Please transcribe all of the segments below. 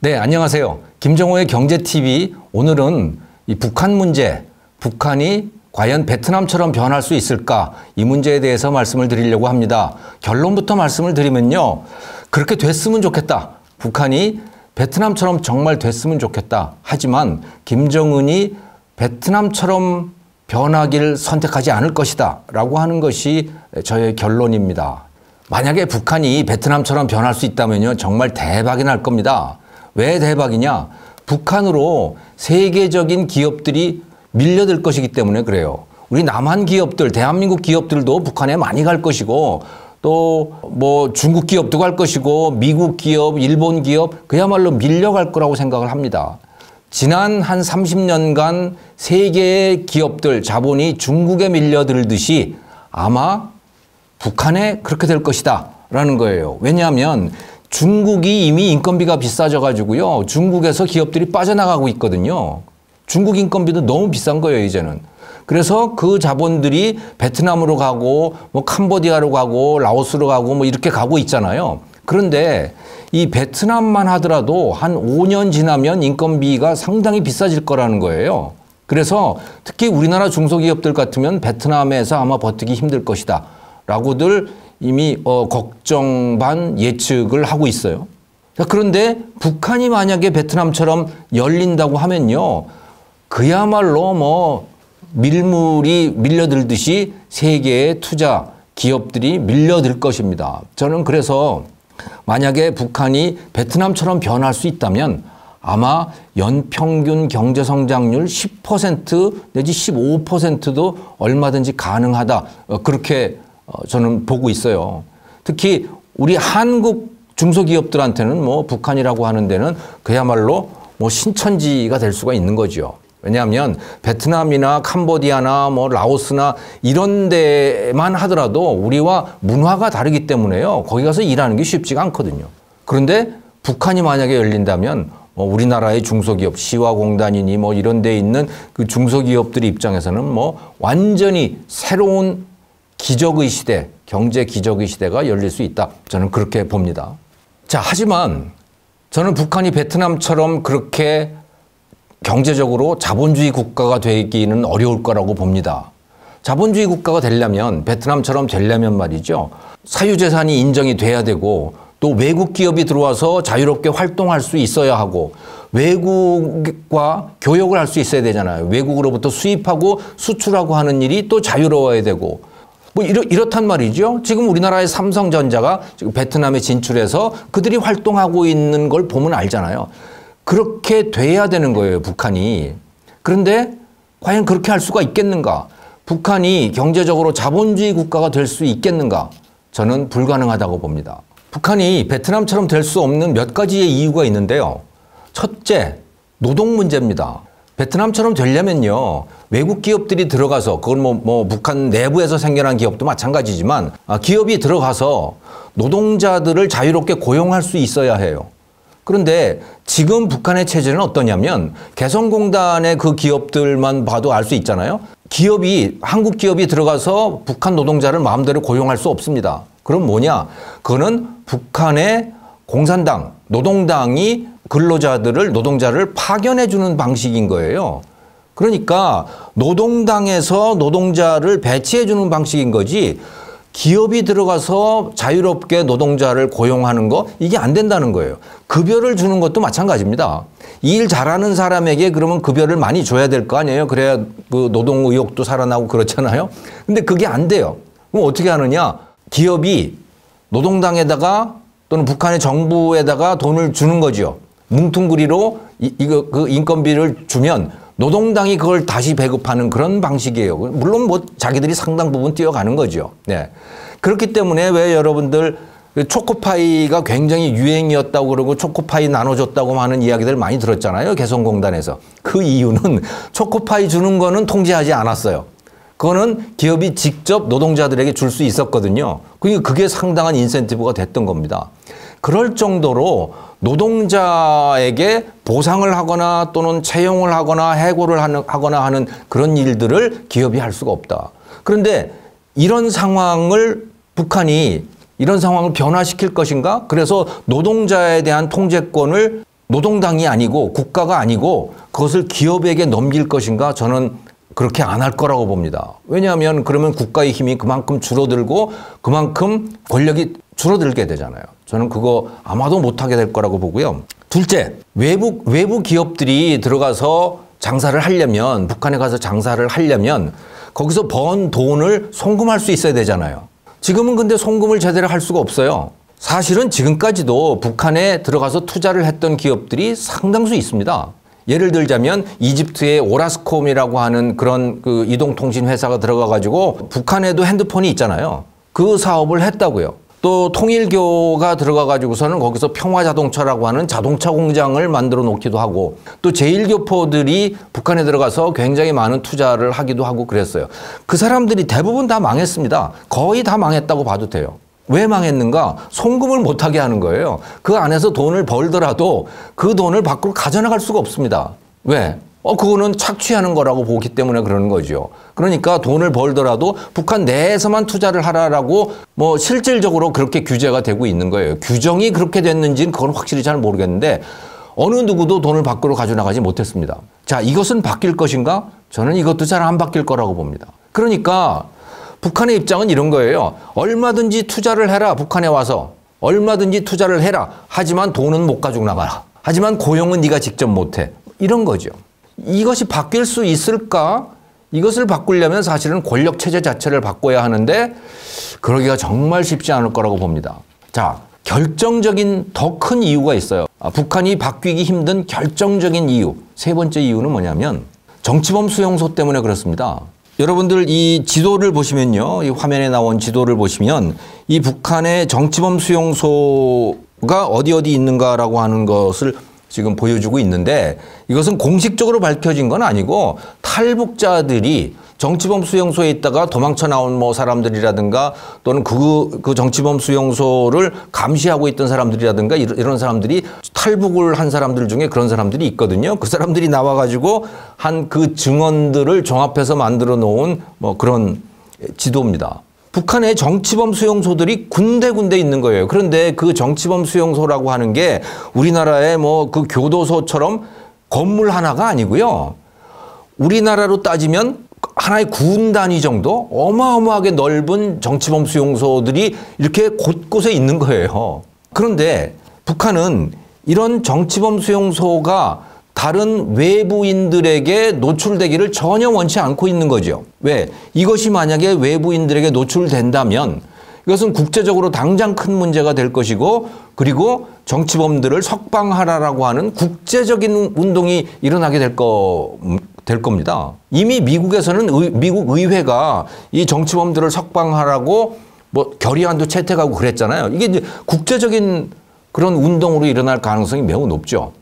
네, 안녕하세요. 김정호의 경제TV. 오늘은 이 북한 문제, 북한이 과연 베트남처럼 변할 수 있을까? 이 문제에 대해서 말씀을 드리려고 합니다. 결론부터 말씀을 드리면요. 그렇게 됐으면 좋겠다. 북한이 베트남처럼 정말 됐으면 좋겠다. 하지만 김정은이 베트남처럼 변하길 선택하지 않을 것이다. 라고 하는 것이 저의 결론입니다. 만약에 북한이 베트남처럼 변할 수 있다면요. 정말 대박이 날 겁니다. 왜 대박이냐? 북한으로 세계적인 기업들이 밀려들 것이기 때문에 그래요. 우리 남한 기업들, 대한민국 기업들도 북한에 많이 갈 것이고 또 뭐 중국 기업도 갈 것이고 미국 기업, 일본 기업 그야말로 밀려갈 거라고 생각을 합니다. 지난 한 30년간 세계의 기업들, 자본이 중국에 밀려들듯이 아마 북한에 그렇게 될 것이다 라는 거예요. 왜냐하면 중국이 이미 인건비가 비싸져 가지고요. 중국에서 기업들이 빠져나가고 있거든요. 중국 인건비도 너무 비싼 거예요, 이제는. 그래서 그 자본들이 베트남으로 가고 뭐 캄보디아로 가고 라오스로 가고 뭐 이렇게 가고 있잖아요. 그런데 이 베트남만 하더라도 한 5년 지나면 인건비가 상당히 비싸질 거라는 거예요. 그래서 특히 우리나라 중소기업들 같으면 베트남에서 아마 버티기 힘들 것이다 라고들 이미 걱정 반 예측을 하고 있어요. 그런데 북한이 만약에 베트남처럼 열린다고 하면요. 그야말로 뭐 밀물이 밀려들듯이 세계의 투자 기업들이 밀려들 것입니다. 저는 그래서 만약에 북한이 베트남처럼 변할 수 있다면 아마 연평균 경제성장률 10% 내지 15%도 얼마든지 가능하다. 그렇게 저는 보고 있어요. 특히 우리 한국 중소기업들한테는 뭐 북한이라고 하는 데는 그야말로 뭐 신천지가 될 수가 있는 거죠. 왜냐하면 베트남이나 캄보디아나 뭐 라오스나 이런 데만 하더라도 우리와 문화가 다르기 때문에요. 거기 가서 일하는 게 쉽지가 않거든요. 그런데 북한이 만약에 열린다면 우리나라의 중소기업, 시화공단이니 뭐 이런 데 있는 그 중소기업들 입장에서는 뭐 완전히 새로운 기적의 시대, 경제 기적의 시대가 열릴 수 있다. 저는 그렇게 봅니다. 자, 하지만 저는 북한이 베트남처럼 그렇게 경제적으로 자본주의 국가가 되기는 어려울 거라고 봅니다. 자본주의 국가가 되려면, 베트남처럼 되려면 말이죠. 사유재산이 인정이 돼야 되고 또 외국 기업이 들어와서 자유롭게 활동할 수 있어야 하고 외국과 교역을 할 수 있어야 되잖아요. 외국으로부터 수입하고 수출하고 하는 일이 또 자유로워야 되고 뭐 이렇단 말이죠. 지금 우리나라의 삼성전자가 지금 베트남에 진출해서 그들이 활동하고 있는 걸 보면 알잖아요. 그렇게 돼야 되는 거예요, 북한이. 그런데 과연 그렇게 할 수가 있겠는가? 북한이 경제적으로 자본주의 국가가 될 수 있겠는가? 저는 불가능하다고 봅니다. 북한이 베트남처럼 될 수 없는 몇 가지의 이유가 있는데요. 첫째, 노동 문제입니다. 베트남처럼 되려면요, 외국 기업들이 들어가서, 그건 뭐 북한 내부에서 생겨난 기업도 마찬가지지만, 기업이 들어가서 노동자들을 자유롭게 고용할 수 있어야 해요. 그런데 지금 북한의 체제는 어떠냐면, 개성공단의 그 기업들만 봐도 알 수 있잖아요. 한국 기업이 들어가서 북한 노동자를 마음대로 고용할 수 없습니다. 그럼 뭐냐? 그거는 북한의 공산당, 노동당이 노동자를 파견해 주는 방식인 거예요. 그러니까 노동당에서 노동자를 배치해 주는 방식인 거지 기업이 들어가서 자유롭게 노동자를 고용하는 거 이게 안 된다는 거예요. 급여를 주는 것도 마찬가지입니다. 일 잘하는 사람에게 그러면 급여를 많이 줘야 될 거 아니에요. 그래야 그 노동 의욕도 살아나고 그렇잖아요. 근데 그게 안 돼요. 그럼 어떻게 하느냐? 기업이 노동당에다가 또는 북한의 정부에다가 돈을 주는 거죠. 뭉뚱그리로 그 인건비를 주면 노동당이 그걸 다시 배급하는 그런 방식이에요. 물론 뭐 자기들이 상당 부분 뛰어가는 거죠. 네. 그렇기 때문에 왜 여러분들 초코파이가 굉장히 유행이었다고 그러고 초코파이 나눠줬다고 하는 이야기들 많이 들었잖아요. 개성공단에서. 그 이유는 초코파이 주는 거는 통제하지 않았어요. 그거는 기업이 직접 노동자들에게 줄 수 있었거든요. 그게 상당한 인센티브가 됐던 겁니다. 그럴 정도로 노동자에게 보상을 하거나 또는 채용을 하거나 해고를 하거나 하는 그런 일들을 기업이 할 수가 없다. 그런데 이런 상황을 북한이 이런 상황을 변화시킬 것인가? 그래서 노동자에 대한 통제권을 노동당이 아니고 국가가 아니고 그것을 기업에게 넘길 것인가? 저는 그렇게 안 할 거라고 봅니다. 왜냐하면 그러면 국가의 힘이 그만큼 줄어들고 그만큼 권력이 줄어들게 되잖아요. 저는 그거 아마도 못하게 될 거라고 보고요. 둘째, 외부 기업들이 들어가서 장사를 하려면, 북한에 가서 장사를 하려면 거기서 번 돈을 송금할 수 있어야 되잖아요. 지금은 근데 송금을 제대로 할 수가 없어요. 사실은 지금까지도 북한에 들어가서 투자를 했던 기업들이 상당수 있습니다. 예를 들자면 이집트의 오라스콤이라고 하는 그런 그 이동통신 회사가 들어가가지고 북한에도 핸드폰이 있잖아요. 그 사업을 했다고요. 또 통일교가 들어가가지고서는 거기서 평화자동차라고 하는 자동차 공장을 만들어 놓기도 하고, 또 제1교포들이 북한에 들어가서 굉장히 많은 투자를 하기도 하고 그랬어요. 그 사람들이 대부분 다 망했습니다. 거의 다 망했다고 봐도 돼요. 왜 망했는가? 송금을 못하게 하는 거예요. 그 안에서 돈을 벌더라도 그 돈을 밖으로 가져나갈 수가 없습니다. 왜? 그거는 착취하는 거라고 보기 때문에 그러는 거죠. 그러니까 돈을 벌더라도 북한 내에서만 투자를 하라라고 뭐 실질적으로 그렇게 규제가 되고 있는 거예요. 규정이 그렇게 됐는지는 그건 확실히 잘 모르겠는데 어느 누구도 돈을 밖으로 가져나가지 못했습니다. 자, 이것은 바뀔 것인가? 저는 이것도 잘 안 바뀔 거라고 봅니다. 그러니까 북한의 입장은 이런 거예요. 얼마든지 투자를 해라. 북한에 와서. 얼마든지 투자를 해라. 하지만 돈은 못 가지고 나가라. 하지만 고용은 네가 직접 못해. 이런 거죠. 이것이 바뀔 수 있을까? 이것을 바꾸려면 사실은 권력체제 자체를 바꿔야 하는데 그러기가 정말 쉽지 않을 거라고 봅니다. 자, 결정적인 더 큰 이유가 있어요. 북한이 바뀌기 힘든 결정적인 이유. 세 번째 이유는 뭐냐면 정치범 수용소 때문에 그렇습니다. 여러분들 이 지도를 보시면요. 이 화면에 나온 지도를 보시면 이 북한의 정치범 수용소가 어디 있는가라고 하는 것을 지금 보여주고 있는데 이것은 공식적으로 밝혀진 건 아니고 탈북자들이 정치범 수용소에 있다가 도망쳐 나온 뭐 사람들이라든가 또는 그 정치범 수용소를 감시하고 있던 사람들이라든가 이런 사람들이 탈북을 한 사람들 중에 그런 사람들이 있거든요. 그 사람들이 나와가지고 한 그 증언들을 종합해서 만들어 놓은 뭐 그런 지도입니다. 북한의 정치범 수용소들이 군데군데 있는 거예요. 그런데 그 정치범 수용소라고 하는 게 우리나라의 뭐 그 교도소처럼 건물 하나가 아니고요. 우리나라로 따지면 하나의 군 단위 정도 어마어마하게 넓은 정치범 수용소들이 이렇게 곳곳에 있는 거예요. 그런데 북한은 이런 정치범 수용소가 다른 외부인들에게 노출되기를 전혀 원치 않고 있는 거죠. 왜? 이것이 만약에 외부인들에게 노출된다면 이것은 국제적으로 당장 큰 문제가 될 것이고 그리고 정치범들을 석방하라라고 하는 국제적인 운동이 일어나게 될 겁니다. 이미 미국에서는 미국 의회가 이 정치범들을 석방하라고 뭐 결의안도 채택하고 그랬잖아요. 이게 이제 국제적인 그런 운동으로 일어날 가능성이 매우 높죠.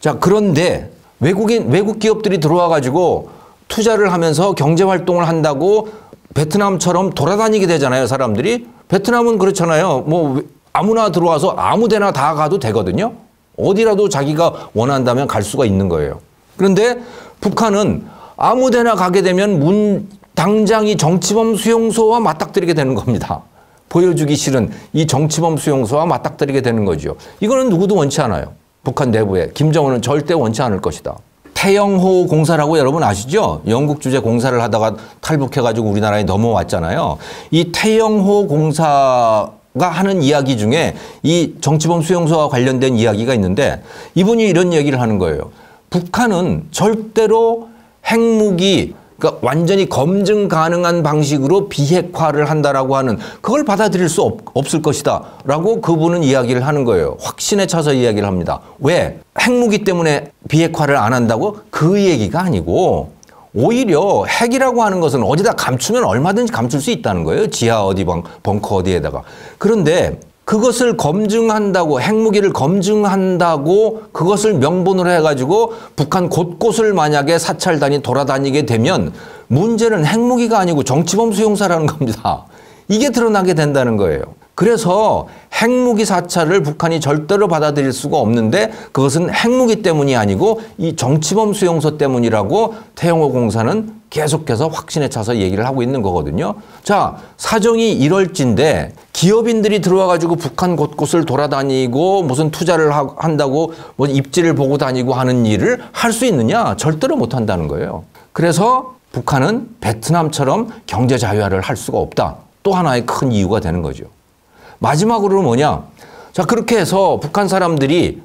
자, 그런데 외국 기업들이 들어와 가지고 투자를 하면서 경제 활동을 한다고 베트남처럼 돌아다니게 되잖아요, 사람들이. 베트남은 그렇잖아요. 뭐 아무나 들어와서 아무 데나 다 가도 되거든요. 어디라도 자기가 원한다면 갈 수가 있는 거예요. 그런데 북한은 아무 데나 가게 되면 당장 이 정치범 수용소와 맞닥뜨리게 되는 겁니다. 보여주기 싫은 이 정치범 수용소와 맞닥뜨리게 되는 거죠. 이거는 누구도 원치 않아요. 북한 내부에. 김정은은 절대 원치 않을 것이다. 태영호 공사라고 여러분 아시죠? 영국 주재 공사를 하다가 탈북해가지고 우리나라에 넘어왔잖아요. 이 태영호 공사가 하는 이야기 중에 이 정치범 수용소와 관련된 이야기가 있는데 이분이 이런 얘기를 하는 거예요. 북한은 절대로 핵무기, 그러니까 완전히 검증 가능한 방식으로 비핵화를 한다라고 하는 그걸 받아들일 수 없을 것이다 라고 그분은 이야기를 하는 거예요. 확신에 차서 이야기를 합니다. 왜? 핵무기 때문에 비핵화를 안 한다고? 그 얘기가 아니고 오히려 핵이라고 하는 것은 어디다 감추면 얼마든지 감출 수 있다는 거예요. 지하 어디 벙커 어디에다가. 그런데 그것을 검증한다고 핵무기를 검증한다고 그것을 명분으로 해가지고 북한 곳곳을 만약에 사찰단이 돌아다니게 되면 문제는 핵무기가 아니고 정치범 수용소라는 겁니다. 이게 드러나게 된다는 거예요. 그래서 핵무기 사찰을 북한이 절대로 받아들일 수가 없는데 그것은 핵무기 때문이 아니고 이 정치범 수용소 때문이라고 태영호 공사는 계속해서 확신에 차서 얘기를 하고 있는 거거든요. 자, 사정이 이럴진데 기업인들이 들어와가지고 북한 곳곳을 돌아다니고 무슨 투자를 한다고 뭐 입지를 보고 다니고 하는 일을 할 수 있느냐? 절대로 못 한다는 거예요. 그래서 북한은 베트남처럼 경제 자유화를 할 수가 없다. 또 하나의 큰 이유가 되는 거죠. 마지막으로는 뭐냐? 자, 그렇게 해서 북한 사람들이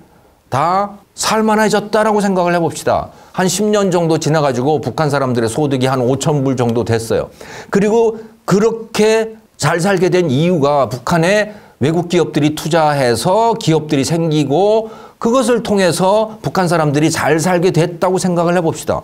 다 살만해졌다라고 생각을 해봅시다. 한 10년 정도 지나가지고 북한 사람들의 소득이 한 5,000불 정도 됐어요. 그리고 그렇게 잘 살게 된 이유가 북한에 외국 기업들이 투자해서 기업들이 생기고 그것을 통해서 북한 사람들이 잘 살게 됐다고 생각을 해봅시다.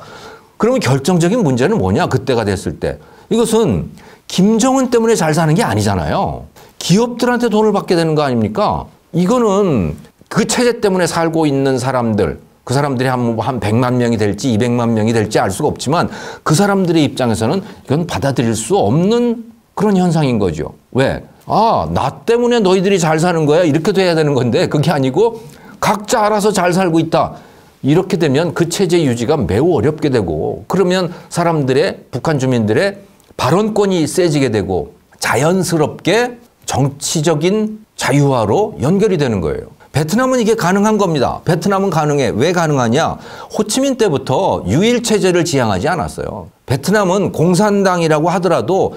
그러면 결정적인 문제는 뭐냐? 그때가 됐을 때. 이것은 김정은 때문에 잘 사는 게 아니잖아요. 기업들한테 돈을 받게 되는 거 아닙니까? 이거는 그 체제 때문에 살고 있는 사람들, 그 사람들이 한 100만 명이 될지 200만 명이 될지 알 수가 없지만 그 사람들의 입장에서는 이건 받아들일 수 없는 그런 현상인 거죠. 왜? 아, 나 때문에 너희들이 잘 사는 거야? 이렇게 돼야 되는 건데 그게 아니고 각자 알아서 잘 살고 있다. 이렇게 되면 그 체제 유지가 매우 어렵게 되고 그러면 사람들의 북한 주민들의 발언권이 세지게 되고 자연스럽게 정치적인 자유화로 연결이 되는 거예요. 베트남은 이게 가능한 겁니다. 베트남은 가능해. 왜 가능하냐? 호치민 때부터 유일 체제를 지향하지 않았어요. 베트남은 공산당이라고 하더라도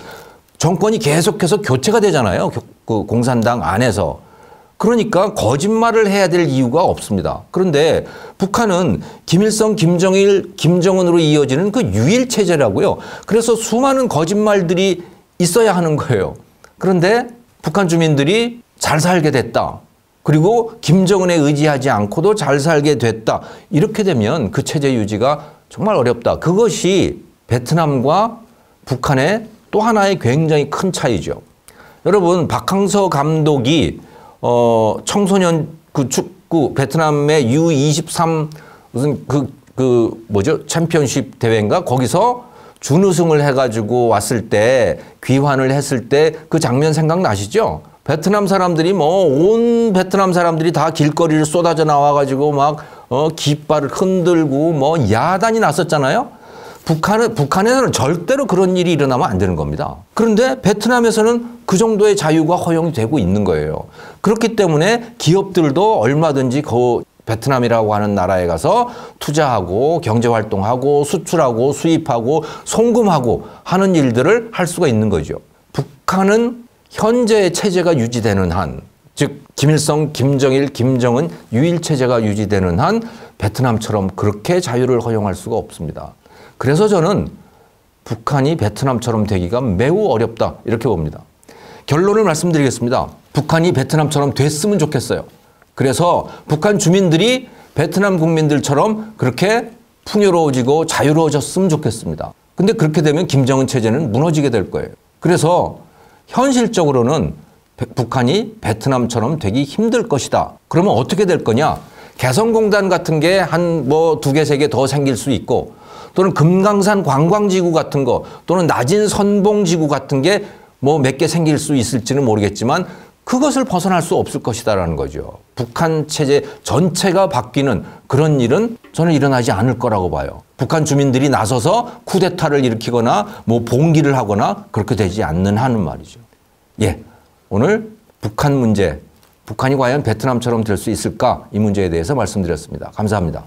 정권이 계속해서 교체가 되잖아요. 그 공산당 안에서. 그러니까 거짓말을 해야 될 이유가 없습니다. 그런데 북한은 김일성, 김정일, 김정은으로 이어지는 그 유일 체제라고요. 그래서 수많은 거짓말들이 있어야 하는 거예요. 그런데 북한 주민들이 잘 살게 됐다. 그리고 김정은에 의지하지 않고도 잘 살게 됐다. 이렇게 되면 그 체제 유지가 정말 어렵다. 그것이 베트남과 북한의 또 하나의 굉장히 큰 차이죠. 여러분, 박항서 감독이 청소년 그 축구 베트남의 U23 무슨 뭐죠? 챔피언십 대회인가? 거기서 준우승을 해가지고 왔을 때 귀환을 했을 때 그 장면 생각나시죠? 베트남 사람들이 온 베트남 사람들이 다 길거리를 쏟아져 나와가지고 막 깃발을 흔들고 야단이 났었잖아요. 북한에서는 절대로 그런 일이 일어나면 안 되는 겁니다. 그런데 베트남에서는 그 정도의 자유가 허용이 되고 있는 거예요. 그렇기 때문에 기업들도 얼마든지 그 베트남이라고 하는 나라에 가서 투자하고 경제활동하고 수출하고 수입하고 송금하고 하는 일들을 할 수가 있는 거죠. 북한은 현재의 체제가 유지되는 한, 즉 김일성, 김정일, 김정은 유일 체제가 유지되는 한 베트남처럼 그렇게 자유를 허용할 수가 없습니다. 그래서 저는 북한이 베트남처럼 되기가 매우 어렵다 이렇게 봅니다. 결론을 말씀드리겠습니다. 북한이 베트남처럼 됐으면 좋겠어요. 그래서 북한 주민들이 베트남 국민들처럼 그렇게 풍요로워지고 자유로워졌으면 좋겠습니다. 근데 그렇게 되면 김정은 체제는 무너지게 될 거예요. 그래서 현실적으로는 북한이 베트남처럼 되기 힘들 것이다. 그러면 어떻게 될 거냐? 개성공단 같은 게 한 2개, 3개 더 생길 수 있고 또는 금강산 관광지구 같은 거 또는 낮은 선봉지구 같은 게 몇 개 생길 수 있을지는 모르겠지만 그것을 벗어날 수 없을 것이다라는 거죠. 북한 체제 전체가 바뀌는 그런 일은 저는 일어나지 않을 거라고 봐요. 북한 주민들이 나서서 쿠데타를 일으키거나 봉기를 하거나 그렇게 되지 않는 한은 말이죠. 예, 오늘 북한 문제, 북한이 과연 베트남처럼 될 수 있을까? 이 문제에 대해서 말씀드렸습니다. 감사합니다.